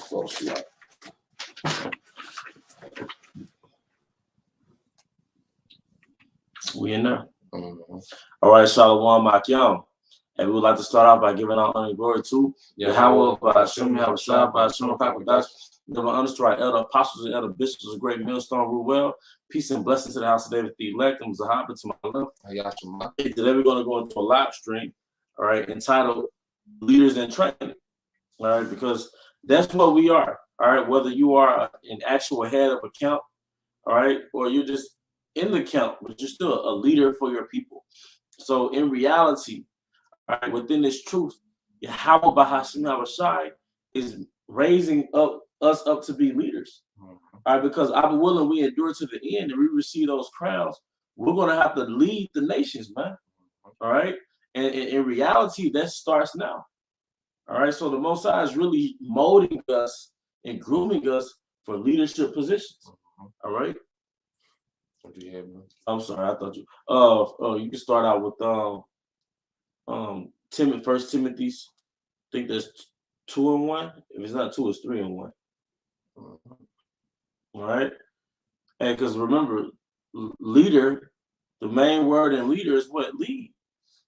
close to that. We in there. Mm-hmm. All right, Shalom Makyam. And we would like to start out by giving our honor and glory to Yahweh, by Hashem, Yahushua, by Hashem, Kakadash, the honors to our elder apostles and elder bishops of great millstone rule well. Peace and blessings to the house of David, the elect, and Zahab, to my left. Today we're going to go into a live stream, all right, entitled Leaders in Training, all right, because that's what we are, all right, whether you are an actual head of a camp, all right, or you're just in the camp, but you're still a leader for your people. So in reality, all right, within this truth, Yahweh Bahashim Yahushai is raising us up to be leaders. All right, because I'm willing we endure to the end and we receive those crowns, we're going to have to lead the nations, man. All right. And in reality, that starts now. All right. So the Most High is really molding us and grooming us for leadership positions. All right. What do you have? I'm sorry, I thought you you can start out with First Timothy's. I think there's 2 and 1. If it's not 2, it's 3 and 1. All right. And because remember, leader, the main word in leader is what? Lead.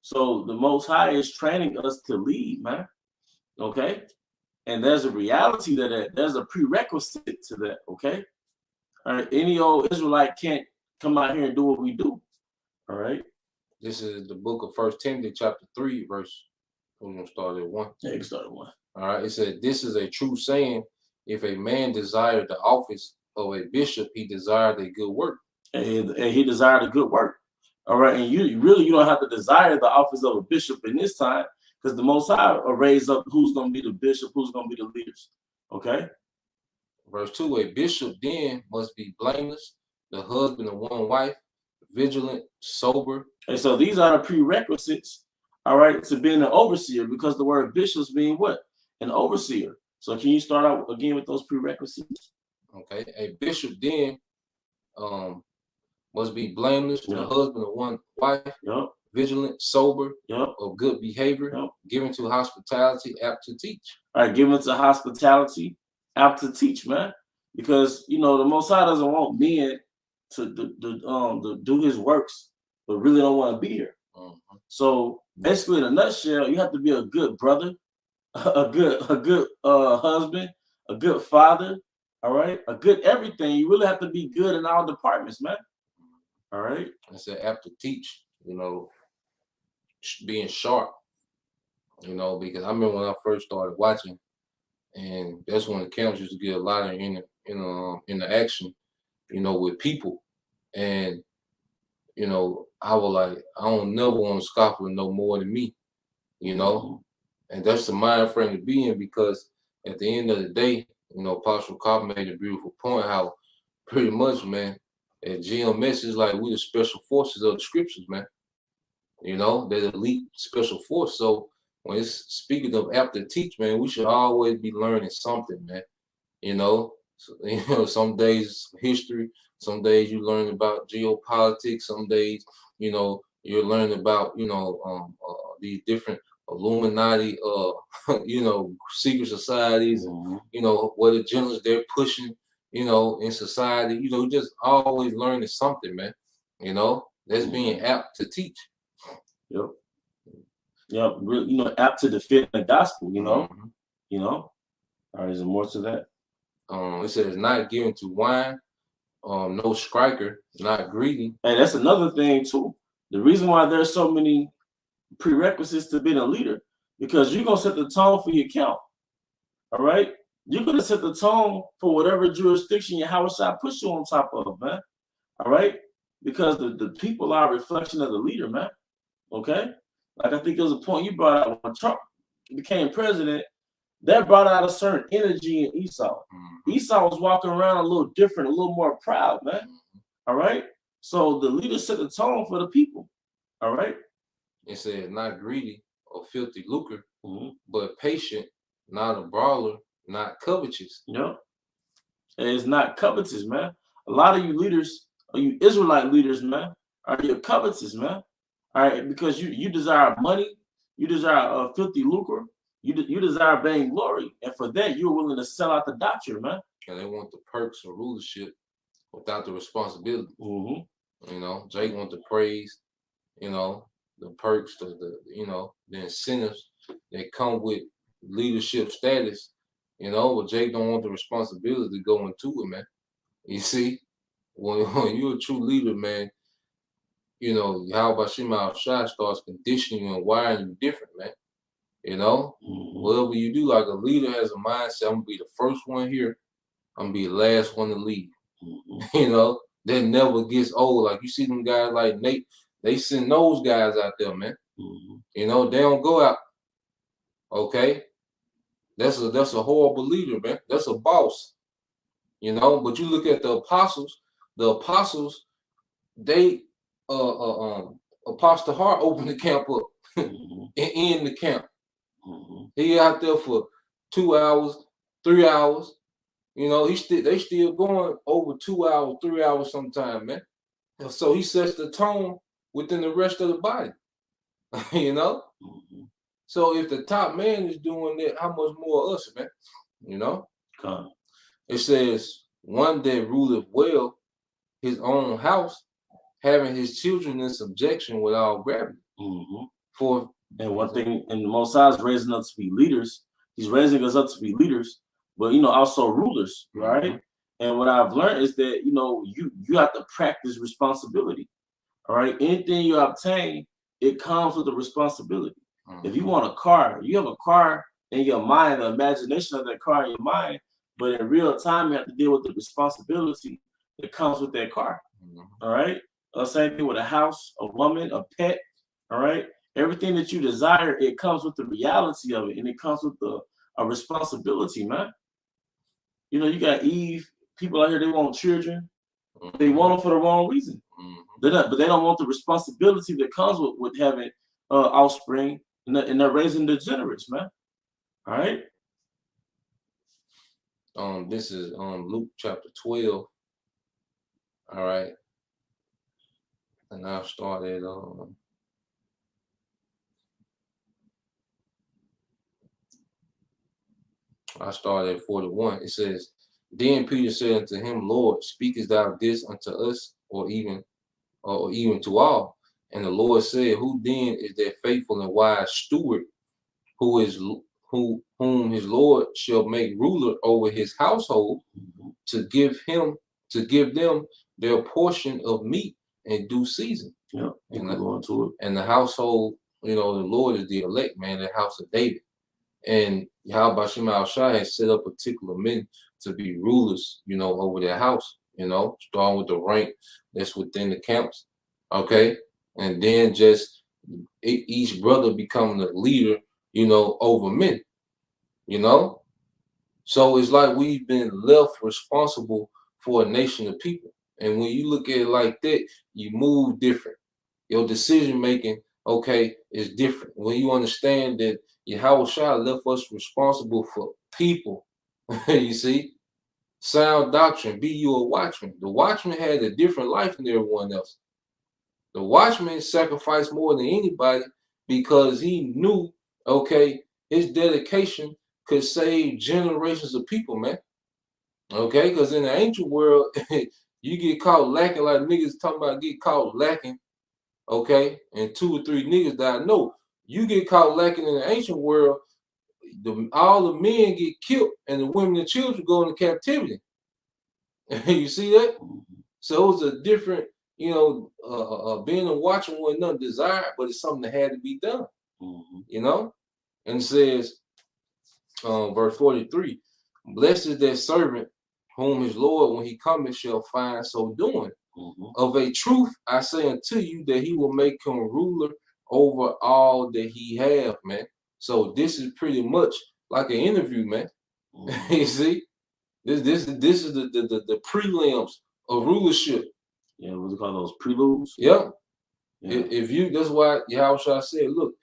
So the Most High is training us to lead, man. Okay. And there's a reality to that. There's a prerequisite to that. Okay. All right. Any old Israelite can't come out here and do what we do. All right. This is the book of 1 Timothy chapter 3, verse. We're going to start at 1. Yeah, you can start at 1. All right. It said, this is a true saying. If a man desired the office of a bishop, he desired a good work. And he desired a good work. All right. And you don't have to desire the office of a bishop in this time, because the Most High will raise up who's going to be the bishop, who's going to be the leaders. Okay. Verse 2, a bishop then must be blameless, the husband of one wife, vigilant, sober. And so these are the prerequisites, all right, to being an overseer, because the word bishops mean what? An overseer. So can you start out again with those prerequisites? Okay. A bishop then must be blameless, the husband of one wife, vigilant, sober, of good behavior, given to hospitality, apt to teach. All right, given to hospitality, apt to teach, man. Because, the Most High doesn't want men to do his works, but really don't want to be here. So basically, in a nutshell, you have to be a good brother, a good husband, a good father, all right, a good everything. You really have to be good in all departments, man. All right. I said apt to teach, being sharp, because I remember when I first started watching, and that's when the camps used to get a lot of interaction, with people, and I was like, I don't never want to scoff with no more than me, and that's the mind frame to be in, because at the end of the day, Apostle Cobb made a beautiful point how pretty much, man, at GMS is like we the special forces of the scriptures, man. They're the elite special force. So when it's speaking of apt to teach, man, we should always be learning something, man. So, some days history, some days you learn about geopolitics, some days, you're learning about, these different Illuminati, secret societies, what agendas they're pushing, in society, just always learning something, man. That's being apt to teach. Yep. Really, apt to defend the gospel, All right, is there more to that? It says not given to wine, no striker, not greedy. And that's another thing too. The reason why there's so many prerequisites to being a leader, because you're gonna set the tone for your camp. All right, you're gonna set the tone for whatever jurisdiction your house I push you on top of, man. All right, because the people are a reflection of the leader, man. Okay, like I think there was a point you brought out when Trump became president. That brought out a certain energy in Esau. Esau was walking around a little different, a little more proud, man. All right, so the leader set the tone for the people. All right. It said not greedy or filthy lucre, but patient, not a brawler, not covetous. And it's not covetous, man. A lot of you leaders, or you Israelite leaders, man, are you covetous, man? All right, because you desire money, you desire filthy lucre, You desire vainglory, and for that you're willing to sell out the doctrine, man. And they want the perks of rulership without the responsibility. You know, Jake want the praise, you know, the perks, the incentives that come with leadership status, you know, but Jake don't want the responsibility to go into it, man. You see, when you're a true leader, man, you know, how about Shema Shai starts conditioning you and wiring you different, man. You know, whatever you do, like a leader has a mindset, I'm gonna be the first one here, I'm gonna be the last one to leave. You know, that never gets old. Like you see them guys like Nate, they send those guys out there, man. You know, they don't go out. Okay, that's a horrible leader, man. That's a boss. You know, but you look at the apostles, they Apostle Hart opened the camp up and end the camp. He out there for 2 hours, 3 hours. You know, they still going over 2 hours, 3 hours sometime, man. So he sets the tone within the rest of the body. You know? So if the top man is doing that, how much more us, man? You know? It says, one that ruleth well his own house, having his children in subjection without gravity. And one thing, and the Most High is raising us to be leaders. He's raising us up to be leaders, but you know, also rulers, right? And what I've learned is that you know, you have to practice responsibility. All right, anything you obtain, it comes with a responsibility. If you want a car, you have a car in your mind, the imagination of that car in your mind, but in real time, you have to deal with the responsibility that comes with that car. All right, same thing with a house, a woman, a pet. All right. Everything that you desire, it comes with the reality of it, and it comes with a responsibility, man. You know, you got Eve, people out here, they want children. They want them for the wrong reason. But they don't want the responsibility that comes with having offspring, and they're raising degenerates, man. All right. This is Luke chapter 12. All right. And I'll start at I started at 41. It says, then Peter said unto him, Lord, speakest thou this unto us, or even to all? And the Lord said, who then is that faithful and wise steward, whom his Lord shall make ruler over his household, to give them their portion of meat in due season? Yeah, and the household, you know, the Lord is the elect, man, the house of David. And Yahweh Shema Shai has set up particular men to be rulers, you know, over their house, you know, starting with the rank that's within the camps, okay? And then just each brother becoming a leader, you know, over men, you know? So it's like we've been left responsible for a nation of people. And when you look at it like that, you move different. Your decision making, okay, is different. When you understand that Yahweh Shai left us responsible for people, you see, sound doctrine, be you a watchman. The watchman had a different life than everyone else. The watchman sacrificed more than anybody because he knew, okay, his dedication could save generations of people, man. Okay, because in the ancient world, you get caught lacking, like niggas talking about get caught lacking, okay, and 2 or 3 niggas die. No, you get caught lacking in the ancient world, all the men get killed and the women and children go into captivity. You see that? So it was a different, you know, being a watchman was nothing desired, but it's something that had to be done. You know? And it says, verse 43, blessed is that servant whom his Lord, when he cometh, shall find so doing. Of a truth, I say unto you that he will make him ruler over all that he have, man. So this is pretty much like an interview, man. You see, this is the prelims of rulership. Yeah, what do you call those preludes? Yeah. If you, that's why Yahweh said, look,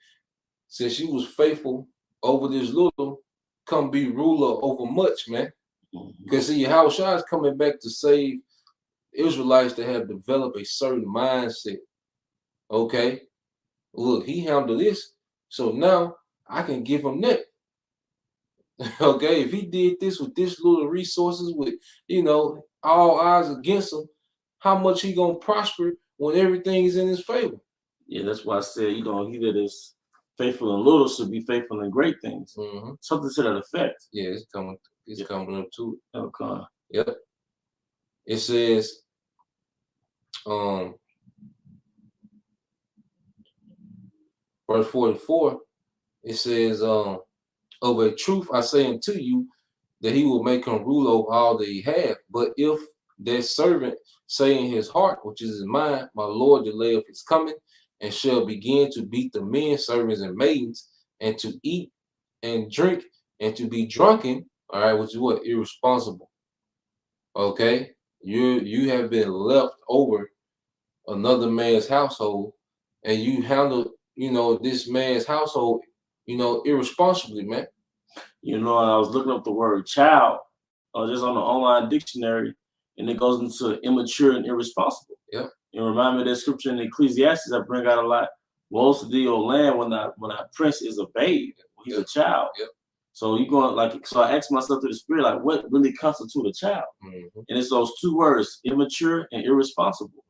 since you was faithful over this little, come be ruler over much, man. Because see, Yahweh is coming back to save Israelites that have developed a certain mindset. Okay, look, he handled this, so now I can give him that. Okay, if he did this with this little resources, with all odds against him, how much he gonna prosper when everything is in his favor? Yeah, that's why I said, he that is faithful in little should be faithful in great things. Something to that effect. Yeah, it's coming. It's coming up to it. Okay. Yep. It says, verse 44. It says, of a truth I say unto you, that he will make him rule over all that he hath. But if that servant say in his heart, which is his mind, my Lord delayeth his coming, and shall begin to beat the men, servants, and maidens, and to eat and drink, and to be drunken, all right, which is what? Irresponsible. Okay? You have been left over another man's household, and you handle, this man's household, irresponsibly, man. I was looking up the word child, just on the online dictionary, and it goes into immature and irresponsible. Yep. It remind me of that scripture in Ecclesiastes I bring out a lot. Woe to thee, O land, when our prince is a babe, he's a child. Yep. So I asked myself to the spirit, like, what really constitutes a child? And it's those two words, immature and irresponsible.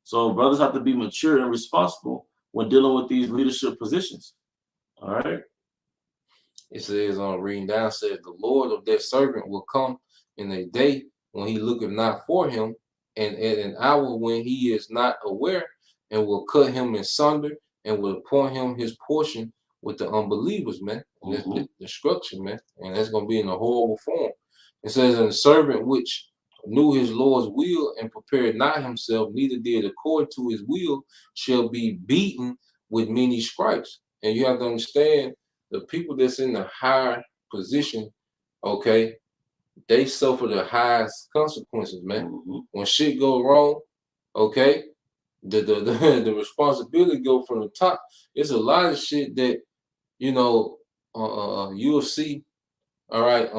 So brothers have to be mature and responsible when dealing with these leadership positions. All right. It says, reading down, says, the Lord of that servant will come in a day when he looketh not for him, and at an hour when he is not aware, and will cut him in sunder, and will appoint him his portion with the unbelievers, man. And that's the destruction, man. And that's going to be in a horrible form. It says, and the servant which knew his Lord's will and prepared not himself, neither did according to his will, shall be beaten with many stripes. And you have to understand, the people that's in the higher position, okay, they suffer the highest consequences, man. When shit go wrong, okay, the responsibility go from the top. It's a lot of shit that you'll see. All right,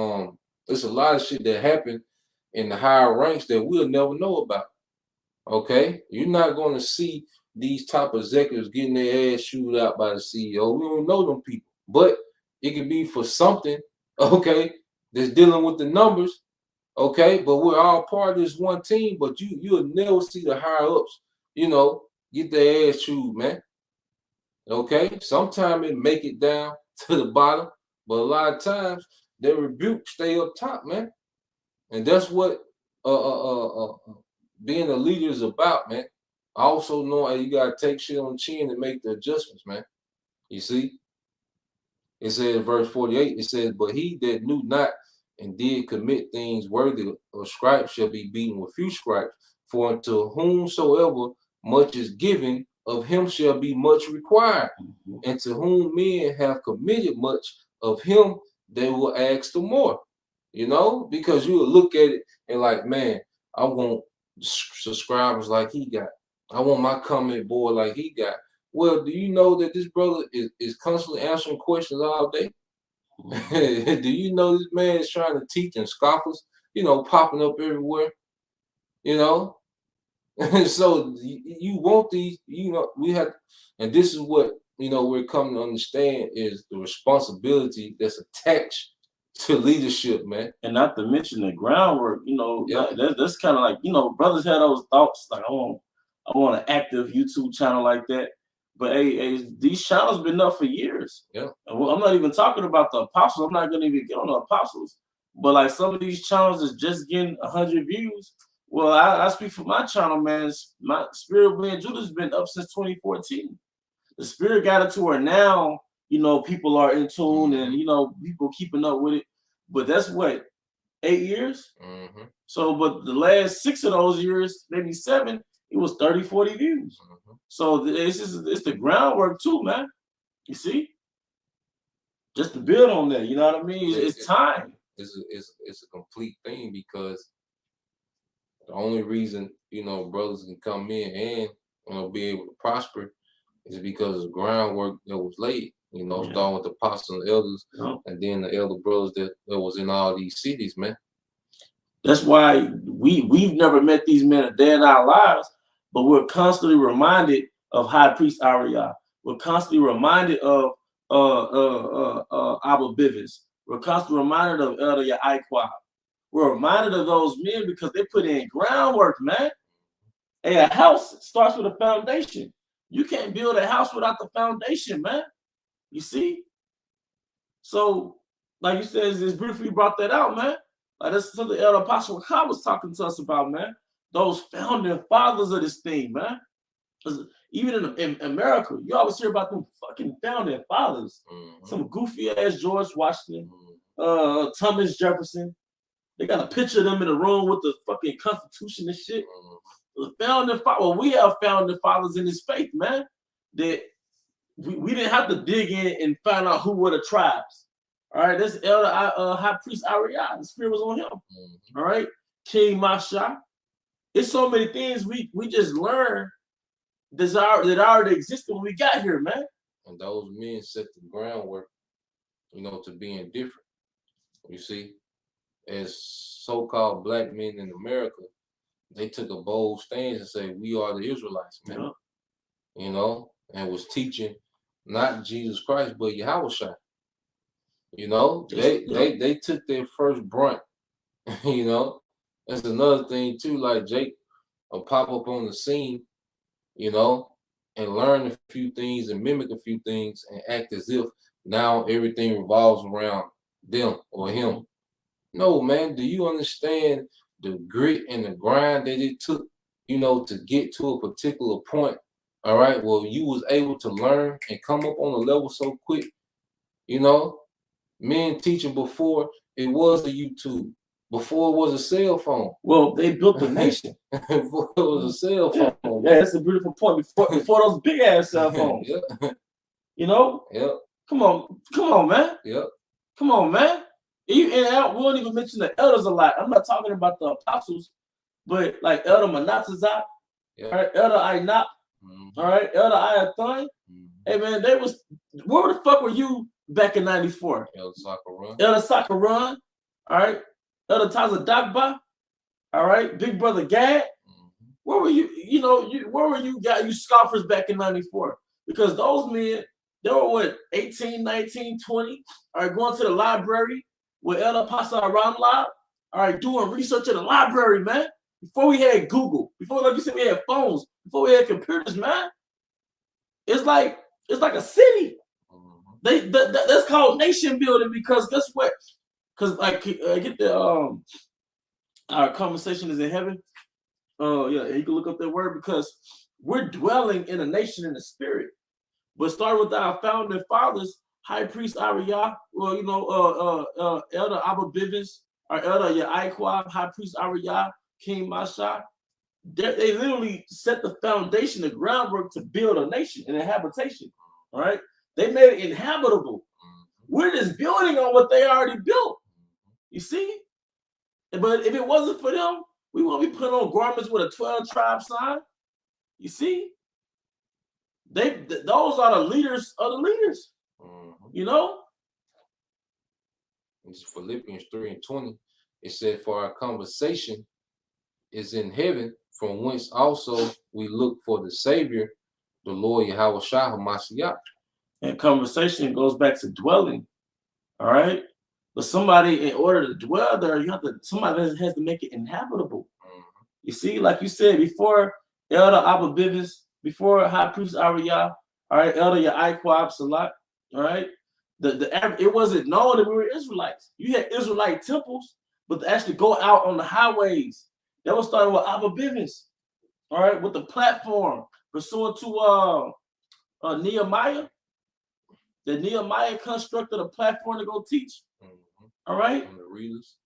there's a lot of shit that happen in the higher ranks that we'll never know about. Okay, you're not going to see these top executives getting their ass chewed out by the CEO. We don't know them people, but it could be for something, okay, that's dealing with the numbers, okay. But we're all part of this one team. But you'll never see the higher ups, get their ass chewed, man. Okay, sometimes it make it down to the bottom, but a lot of times their rebuke stay up top, man. And that's what being a leader is about, man. I also know you gotta take shit on the chin and make the adjustments, man. You see? It says, verse 48, it says, but he that knew not and did commit things worthy of stripes shall be beaten with few stripes. For unto whomsoever much is given, of him shall be much required. And to whom men have committed much, of him they will ask the more. Because you will look at it and like, man, I want subscribers like he got. I want my comment board like he got. Well, do you know that this brother is constantly answering questions all day? Do you know this man is trying to teach, and scoffers, popping up everywhere? So you want these, we have, and this is what, we're coming to understand is the responsibility that's attached to leadership, man. And not to mention the groundwork, that's kind of like, brothers had those thoughts, like, I want an active YouTube channel like that. But hey, these channels been up for years. Yeah. And I'm not even talking about the apostles. I'm not going to even get on the apostles. But like some of these channels is just getting 100 views. Well, I speak for my channel, man. My Spirit Being Judah has been up since 2014. The Spirit got it to where now, people are in tune and, people keeping up with it. But that's what, 8 years? So, but the last 6 of those years, maybe 7, it was 30, 40 views. So it's the groundwork too, man. You see? Just to build on that, you know what I mean? It's time. It's a complete thing, because the only reason, brothers can come in and be able to prosper is because of groundwork that was laid, starting with the apostles and elders, and then the elder brothers that was in all these cities, man. That's why we've never met these men a day in our lives, but we're constantly reminded of High Priest Ariah. We're constantly reminded of Abba Bivens. We're constantly reminded of Elder Yaquab. We're reminded of those men because they put in groundwork, man. Hey, a house starts with a foundation. You can't build a house without the foundation, man. You see? So, like you said, it's beautiful you brought that out, man. Like that's something Elder Apostle Khan was talking to us about, man. Those founding fathers of this thing, man. Even in America, you always hear about them fucking founding fathers. Some goofy ass George Washington, Thomas Jefferson. They got a picture of them in the room with the fucking Constitution and shit. The founding father. Well, we have founding fathers in this faith, man. That we didn't have to dig in and find out who were the tribes. All right, this Elder High Priest Ariah, the spirit was on him. All right, King Masha. It's so many things we just learned that already existed when we got here, man. And those men set the groundwork, you know, to being different. You see, as so-called black men in America, they took a bold stance and said, we are the Israelites, man. Yeah. You know, and was teaching not Jesus Christ, but Yahushua. You know, they took their first brunt. You know, that's another thing too. Like Jake will pop up on the scene, you know, and learn a few things and mimic a few things and act as if now everything revolves around them or him. No, man, do you understand the grit and the grind that it took, you know, to get to a particular point? All right, well, you was able to learn and come up on a level so quick, you know. Men teaching before it was a YouTube, before it was a cell phone. Well, they built the nation. Before it was a cell phone. Yeah, that's a beautiful point. Before those big ass cell phones. You know? Yep. Come on, man. Yep. Come on, man. We won't even mention the elders a lot. I'm not talking about the apostles, but like Elder Manasseh, right? Elder Ainap, all right, Elder Ayathon. Hey man, where the fuck were you back in '94? Elder Sakaran, all right, Elder Taza Dagba, all right, Big Brother Gad. Where were you? You know, where were you, you scoffers back in '94? Because those men, they were what, 18, 19, 20, all right, going to the library with Elder Apostle Ramla, all right, doing research in the library, man. Before we had Google, before, like you said, we had phones, before we had computers, man. It's like a city. That's called nation building because guess what? Because like get the our conversation is in heaven. Yeah, you can look up that word because we're dwelling in a nation in the spirit. But starting with our founding fathers, High Priest Ariah, well, you know, Elder Abba Bivens, or Elder Yaquab, High Priest Ariah, King Masha, they literally set the foundation, the groundwork to build a nation and a habitation. All right, they made it inhabitable. We're just building on what they already built. You see, but if it wasn't for them, we won't be putting on garments with a 12 tribe sign. You see, those are the leaders of the leaders. You know, it's Philippians 3:20. It said, "For our conversation is in heaven, from whence also we look for the Savior, the Lord Yahushua HaMashiach." And conversation goes back to dwelling. All right, but somebody, in order to dwell there, somebody has to make it inhabitable. You see, like you said before, Elder Abba Bivens, before High Priest Ariah, all right, Elder Yaquab Salat, all right. It wasn't known that we were Israelites. You had Israelite temples, but to actually go out on the highways, that was started with Abba Bivens, all right, with the platform pursuant to Nehemiah. The Nehemiah constructed a platform to go teach. All right, and the readers.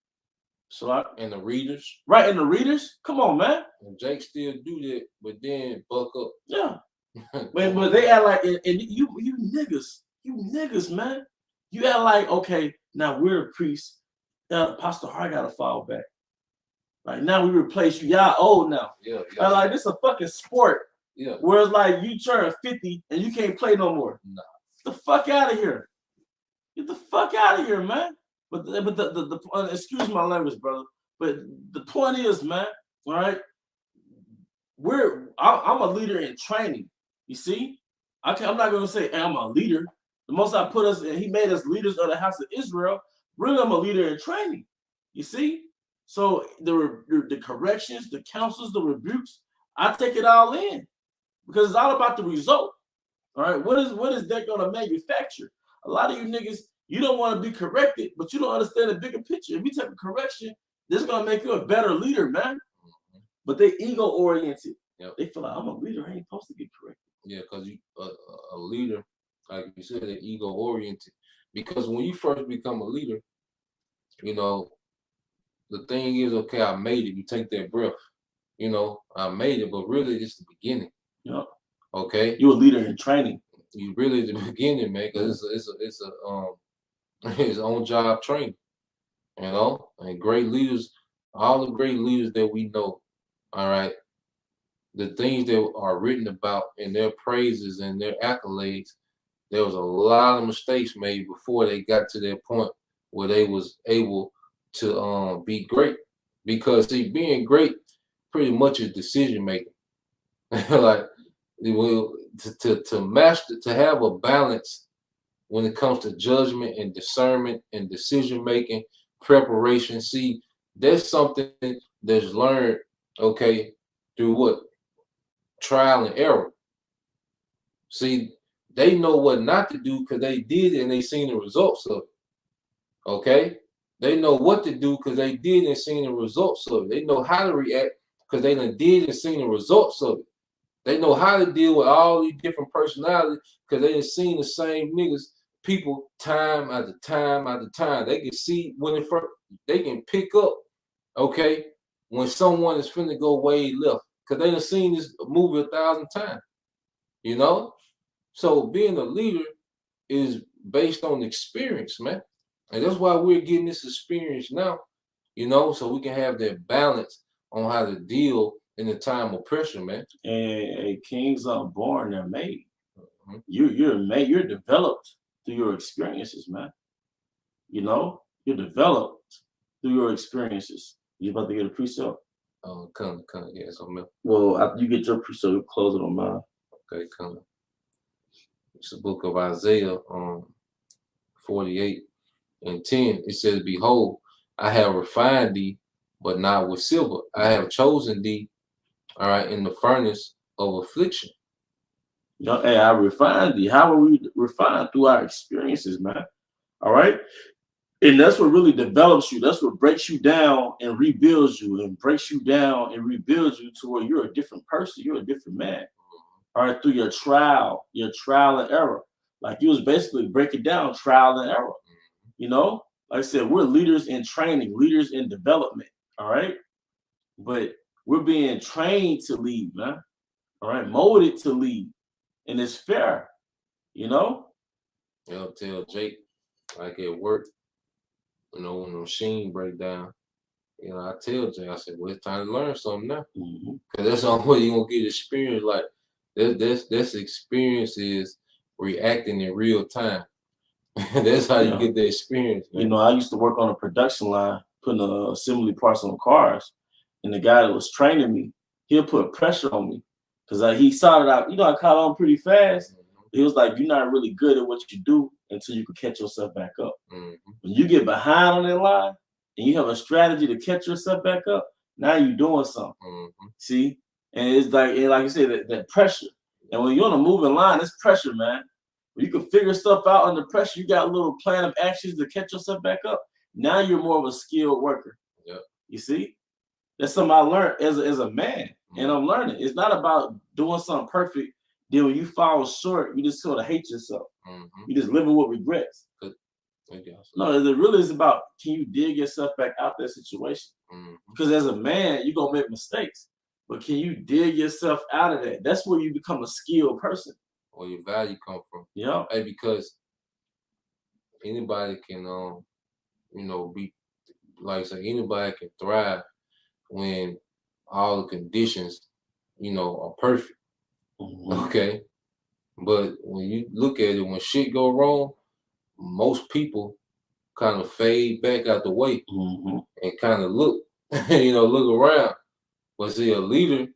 And the readers. Right, and the readers. Come on, man. And Jake still do that, but then buck up. Yeah. but they act like, and you niggas, man. You act like, okay, now we're the priests. Pastor Hart got to fall back. Like now we replace you. Y'all old now. Yeah. Like this is a fucking sport. Yeah. Whereas like you turn 50 and you can't play no more. Nah. Get the fuck out of here. Get the fuck out of here, man. But the excuse my language, brother. But the point is, man, all right, I'm a leader in training. You see? I'm not gonna say I'm a leader. The Most High put us, and He made us leaders of the house of Israel. Really, I'm a leader in training. You see? So the corrections, the counsels, the rebukes, I take it all in because it's all about the result. All right, what is that going to manufacture? A lot of you niggas, you don't want to be corrected, but you don't understand the bigger picture. If you take a correction, this is going to make you a better leader, man. But they ego oriented. Yep. They feel like I'm a leader. I ain't supposed to get corrected. Yeah, because you a leader, like you said, they're ego oriented. Because when you first become a leader, you know, the thing is, okay, I made it. You take that breath. You know, I made it, but really, it's the beginning. Yep. Okay. You're a leader in training. You really the beginning, man, because it's his own job training. You know, and great leaders, all the great leaders that we know, all right, the things that are written about in their praises and their accolades, there was a lot of mistakes made before they got to that point where they was able to be great. Because see, being great pretty much is decision making. Like to master, to have a balance when it comes to judgment and discernment and decision making, preparation. See, that's something that's learned, okay, through what? Trial and error. See, they know what not to do because they did it and they seen the results of it. Okay? They know what to do because they did and seen the results of it. They know how to react because they done did and seen the results of it. They know how to deal with all these different personalities because they done seen the same niggas, people, time after time after time. They can see when they can pick up, okay, when someone is finna go way left. Because they done seen this movie 1,000 times. You know? So being a leader is based on experience, man. And that's why we're getting this experience now, you know, so we can have that balance on how to deal in the time of pressure, man. And kings aren't born, they're made. Mm-hmm. You're made, you're developed through your experiences, man. You know, you're developed through your experiences. You about to get a precept? Come, yeah, so milk. Well, after you get your precept, we'll close it on mine. Okay, come. It's the book of Isaiah, 48 and 10. It says, "Behold, I have refined thee, but not with silver. I have chosen thee, all right, in the furnace of affliction." You know, hey, I refined thee. How are we refined? Through our experiences, man. All right. And that's what really develops you. That's what breaks you down and rebuilds you, and breaks you down and rebuilds you to where you're a different person. You're a different man. All right, through your trial and error. Like you was basically breaking down trial and error. You know, like I said, we're leaders in training, leaders in development. All right. But we're being trained to lead, man. All right, molded to lead. And it's fair, you know? I'll tell Jake, like at work, you know, when the machine break down, you know, I tell Jake, I said, well, it's time to learn something now. Because that's the only way you're going to get experience. Like, this experience is reacting in real time. That's how you get the experience, man. You know, I used to work on a production line, putting assembly parts on cars. And the guy that was training me, he'll put pressure on me. Because he saw that I caught on pretty fast. He was like, you're not really good at what you do until you can catch yourself back up. When you get behind on that line and you have a strategy to catch yourself back up, now you're doing something. See? And it's like you said, that pressure. And when you're on a moving line, it's pressure, man. When you can figure stuff out under pressure, you got a little plan of actions to catch yourself back up. Now you're more of a skilled worker. Yeah. You see? That's something I learned as a man. And I'm learning. It's not about doing something perfect. Then when you fall short, you just sort of hate yourself. You just living with regrets. No, it really is about, can you dig yourself back out that situation? Because as a man, you're going to make mistakes. But can you dig yourself out of that? That's where you become a skilled person. Where your value come from. Yeah. Hey, because anybody can, you know, be, like I say, anybody can thrive when all the conditions, you know, are perfect. Okay. But when you look at it, when shit go wrong, most people kind of fade back out the way and kind of look, you know, look around. But see, a leader,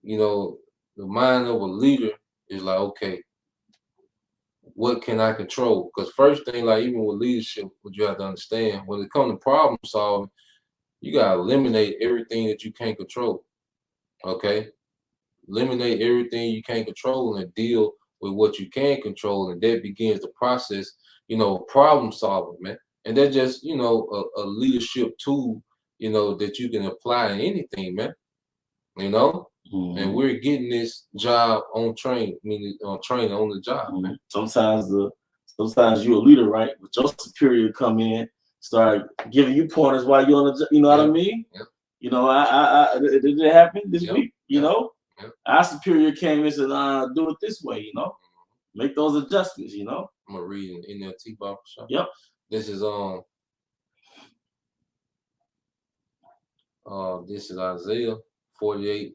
you know, the mind of a leader is like, okay, what can I control? Because first thing, like even with leadership, what you have to understand, when it comes to problem solving, you gotta eliminate everything that you can't control. Okay? Eliminate everything you can't control and deal with what you can control, and that begins the process, problem solving, man. And that's just, a leadership tool, that you can apply in anything, man. And we're getting this job on train, meaning on training on the job, man. Sometimes you're a leader, right? But your superior come in, start giving you pointers while you're on the, you know what I mean? Yeah. Did it happen this week? Yeah. Our superior came and said, do it this way, make those adjustments, I'm gonna read an NLT barbershop. Yep. This is Isaiah 48:10.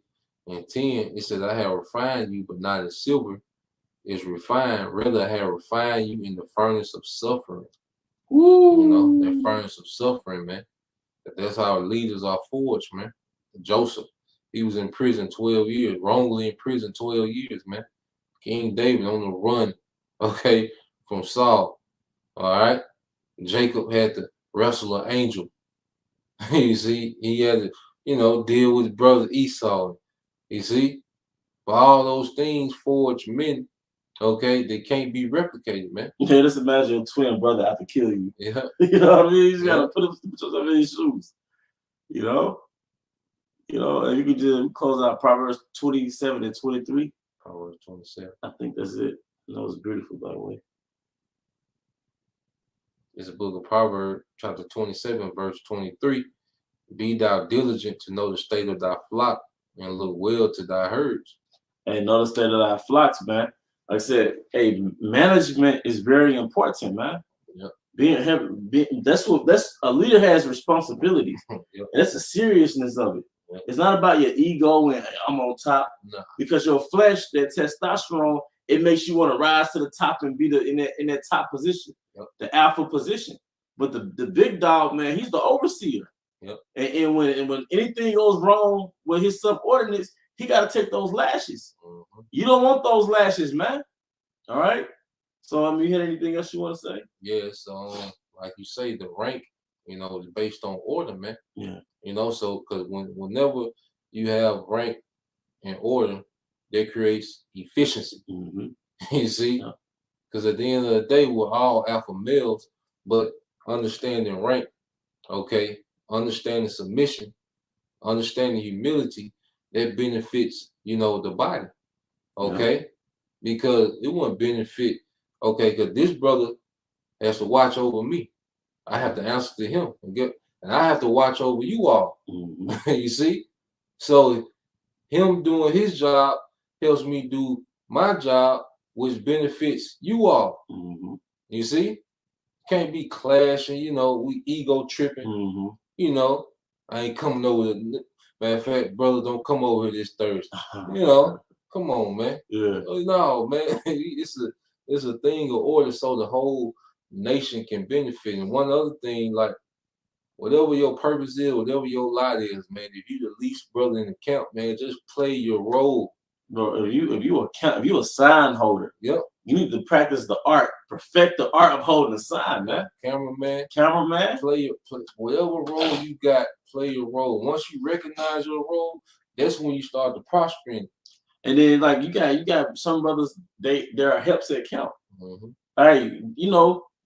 It says, I have refined you, but not as silver is refined. Rather, I have refined you in the furnace of suffering. Ooh. That furnace of suffering, man. That's how leaders are forged, man. Joseph, he was in prison 12 years, wrongly in prison 12 years, man. King David on the run, okay, from Saul. All right. Jacob had to wrestle an angel. You see, he had to, deal with his brother Esau. You see, but all those things forge men, okay, they can't be replicated, man. Okay, just imagine your twin brother have to kill you. Yeah. You know what I mean? You gotta put yourself in his shoes. And you could just close out Proverbs 27 and 23. Proverbs 27. I think that's it. That was beautiful, by the way. It's a book of Proverbs, chapter 27, verse 23. Be thou diligent to know the state of thy flock, and look well to thy herds. And know the state of thy flocks, man. Like I said, management is very important, man. Yep. That's a leader has responsibilities. Yep. And that's the seriousness of it. Yep. It's not about your ego and I'm on top. No. Because your flesh, that testosterone, it makes you want to rise to the top and be in that top position, the alpha position. But the big dog, man, he's the overseer. Yep. And when anything goes wrong with his subordinates, he got to take those lashes. Mm-hmm. You don't want those lashes, man. All right. So, you had anything else you want to say? Yes. Like you say, the rank, is based on order, man. Yeah. So because whenever you have rank and order, that creates efficiency. Mm-hmm. You see, because at the end of the day, we're all alpha males, but understanding rank, okay, understanding submission, understanding humility, that benefits, the body, okay? Because it wouldn't benefit, okay, because this brother has to watch over me. I have to answer to him, and I have to watch over you all. Mm-hmm. You see? So him doing his job helps me do my job, which benefits you all. Mm-hmm. You see? Can't be clashing, we ego tripping. Mm-hmm. I ain't coming over. Matter of fact, brother, don't come over here this Thursday. Come on, man. Yeah. No, man. It's a thing of order so the whole nation can benefit. And one other thing, like whatever your purpose is, whatever your lot is, man, if you the least brother in the camp, man, just play your role. Bro, if you a sign holder, yep, you need to practice the art, perfect the art of holding a sign, man. Cameraman, play whatever role you got. Play your role. Once you recognize your role, that's when you start to prospering. And then, like you got some brothers, there are helps at camp. Mm-hmm. All right,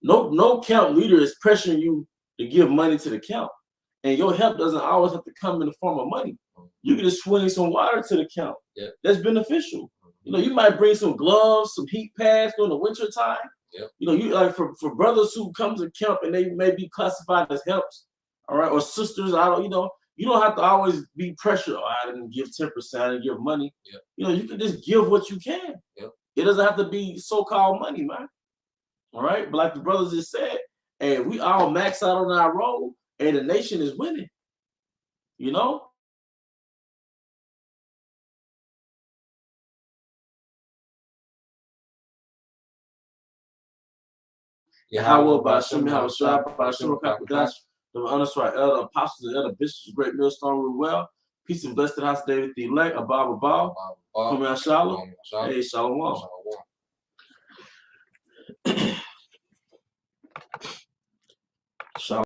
no camp leader is pressuring you to give money to the camp, and your help doesn't always have to come in the form of money. You can just swing some water to the camp. Yeah. That's beneficial. You might bring some gloves, some heat pads during the winter time. Yeah. You like for brothers who come to camp and they may be classified as helps, all right, or sisters. You don't have to always be pressured. Oh, I didn't give 10%, I didn't give money. Yeah. You can just give what you can. Yeah. It doesn't have to be so-called money, man. All right, but like the brothers just said, hey, if we all max out on our role, and the nation is winning. Yahweh Ba'Shem Yahushua Ba'Shem Kakadash, the unassociated elder apostles and elder bishops, great millstone rule well. Peace and blessed house, David the elect, Abba. Come here, Shalom. Hey, Shalom.